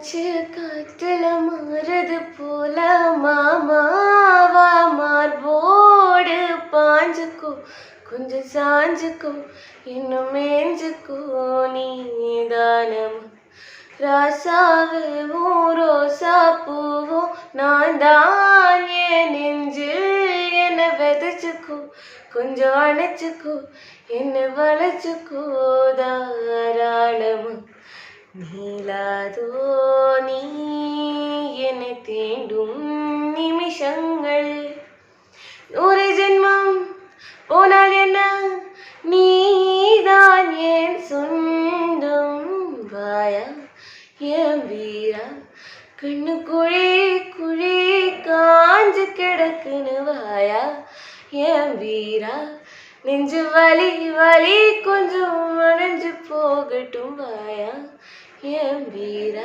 மூச்சு காற்றுல மாறது போல மாமாவா மார்போடு பாஞ்சுக்கோ கொஞ்சம் சாஞ்சுக்கோ இன்னும் மேஞ்சுக்கோ நீதானமா ராசாவோ ரோசா பூவோ நான் தான் என் நெஞ்சில் என்னை விதைச்சுக்கோ கொஞ்சம் அணைச்சுக்கோ என்னை வளைச்சுக்கோ தாராளமா நீளாதோ நீ என்னை தீண்டும் நிமிஷங்கள் 100 ஜென்மம் போனால் என்ன நீதான் என் சொந்தம் வாயா என் வீரா கண்ணு குழி குழி காஞ்சு கிடக்குன்னு வாயா என் வீரா நெஞ்சு வலி வலி கொஞ்சம் அணைஞ்சு போகட்டும் வாயா என் வீரா